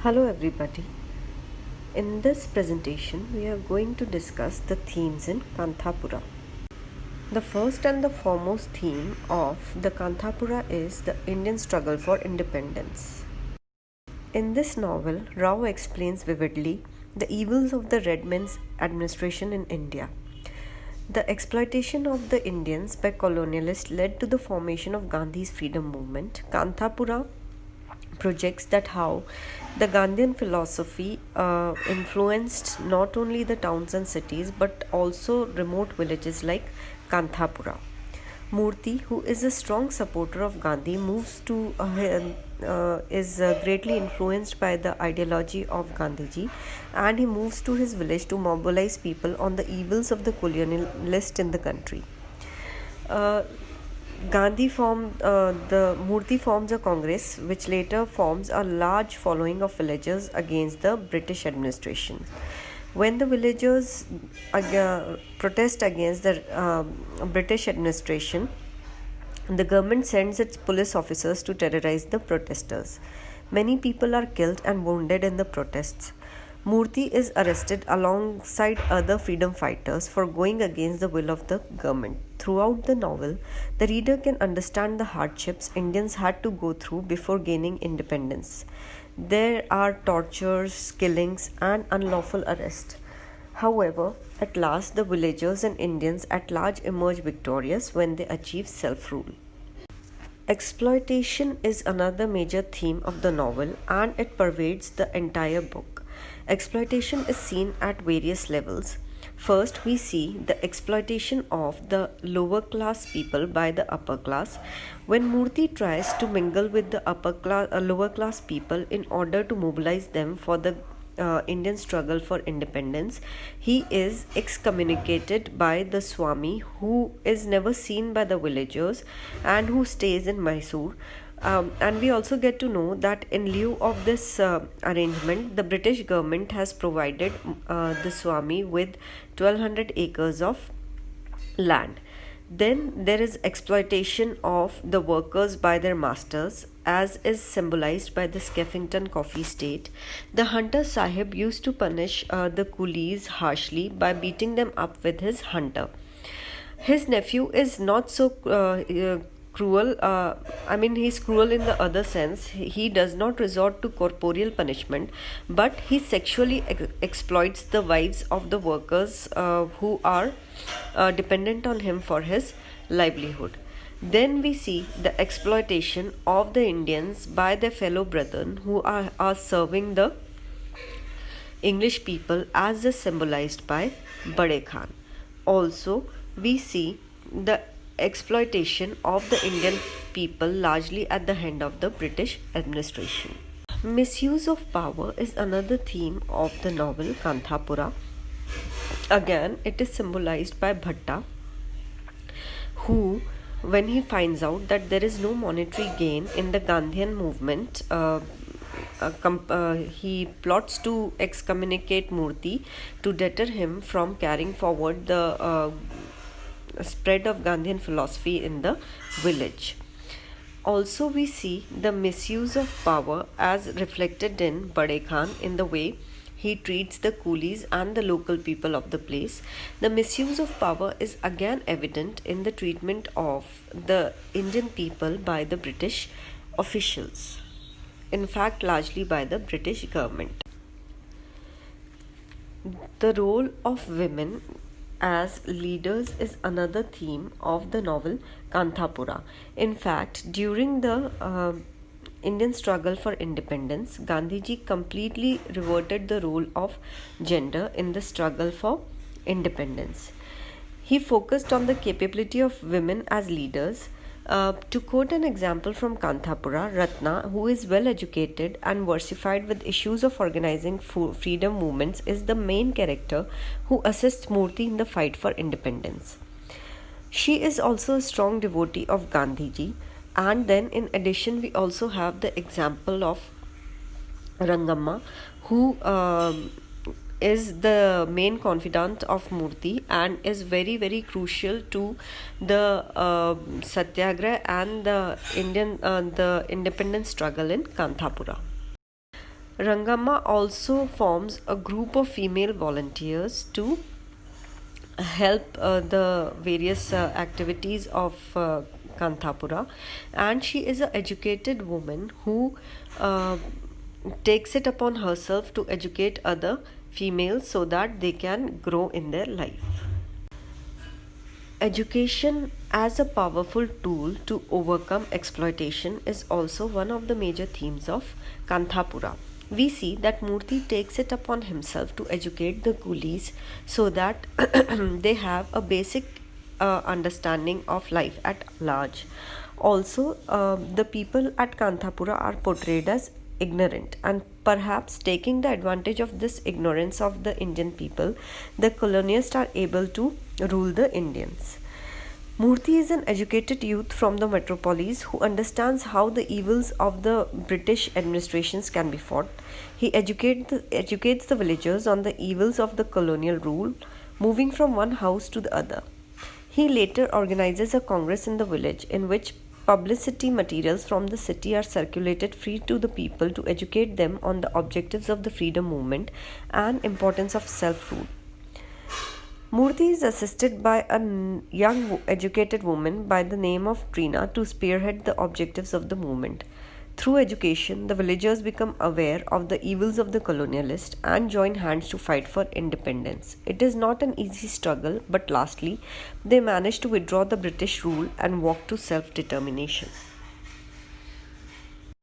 Hello everybody. In this presentation we are going to discuss the themes in Kanthapura. The first and the foremost theme of the Kanthapura is the Indian struggle for independence. In this novel, Rao explains vividly the evils of the Red Men's administration in India. The exploitation of the Indians by colonialists led to the formation of Gandhi's freedom movement. Kanthapura projects that how the Gandhian philosophy influenced not only the towns and cities but also remote villages like Kanthapura. Murthy, who is a strong supporter of Gandhi, is greatly influenced by the ideology of Gandhiji, and he moves to his village to mobilize people on the evils of the colonialist in the country. The Murthy forms a congress which later forms a large following of villagers against the British administration. When the villagers protest against the British administration, the government sends its police officers to terrorize the protesters. Many people are killed and wounded in the protests. Murthy is arrested alongside other freedom fighters for going against the will of the government. Throughout the novel, the reader can understand the hardships Indians had to go through before gaining independence. There are tortures, killings, and unlawful arrest. However, at last the villagers and Indians at large emerge victorious when they achieve self-rule. Exploitation is another major theme of the novel, and it pervades the entire book. Exploitation is seen at various levels. First, we see the exploitation of the lower class people by the upper class. When Murthy tries to mingle with the lower class people in order to mobilize them for the Indian struggle for independence, he is excommunicated by the Swami, who is never seen by the villagers and who stays in Mysore. And we also get to know that in lieu of this arrangement, the British government has provided the Swami with 1200 acres of land. Then there is exploitation of the workers by their masters, as is symbolized by the Skeffington coffee state. The hunter sahib used to punish the coolies harshly by beating them up with his hunter. His nephew is not so cruel. He's cruel in the other sense. He does not resort to corporeal punishment, but he sexually exploits the wives of the workers who are dependent on him for his livelihood. Then we see the exploitation of the Indians by their fellow brethren who are serving the English people, as is symbolized by Bade Khan. Also, we see the exploitation of the Indian people largely at the hand of the British administration. Misuse of power is another theme of the novel Kanthapura. Again, it is symbolized by Bhatta, who, when he finds out that there is no monetary gain in the Gandhian movement, he plots to excommunicate Murthy to deter him from carrying forward the spread of Gandhian philosophy in the village. Also, we see the misuse of power as reflected in Bade Khan in the way he treats the coolies and the local people of the place. The misuse of power is again evident in the treatment of the Indian people by the British officials. In fact, largely by the British government. The role of women as leaders is another theme of the novel Kanthapura. In fact, during the Indian struggle for independence, Gandhiji completely reverted the role of gender in the struggle for independence. He focused on the capability of women as leaders. To quote an example from Kanthapura, Ratna, who is well educated and versified with issues of organizing freedom movements, is the main character who assists Murthy in the fight for independence. She is also a strong devotee of Gandhiji. And then in addition, we also have the example of Rangamma, who is the main confidant of Murthy and is very, very crucial to the Satyagraha and the independence struggle in Kanthapura. Rangamma also forms a group of female volunteers to help the various activities of Kanthapura, and she is an educated woman who uh, takes it upon herself to educate other females so that they can grow in their life. Education as a powerful tool to overcome exploitation is also one of the major themes of Kanthapura. We see that Murthy takes it upon himself to educate the coolies so that they have a basic understanding of life at large. Also, the people at Kanthapura are portrayed as ignorant, and perhaps taking the advantage of this ignorance of the Indian people, the colonialists are able to rule the Indians. Murthy is an educated youth from the metropolis who understands how the evils of the British administrations can be fought. He educates the villagers on the evils of the colonial rule, moving from one house to the other. He later organizes a congress in the village in which publicity materials from the city are circulated free to the people to educate them on the objectives of the freedom movement and importance of self-rule. Murthy is assisted by a young educated woman by the name of Trina to spearhead the objectives of the movement. Through education, the villagers become aware of the evils of the colonialist and join hands to fight for independence. It is not an easy struggle, but lastly, they manage to withdraw the British rule and walk to self determination.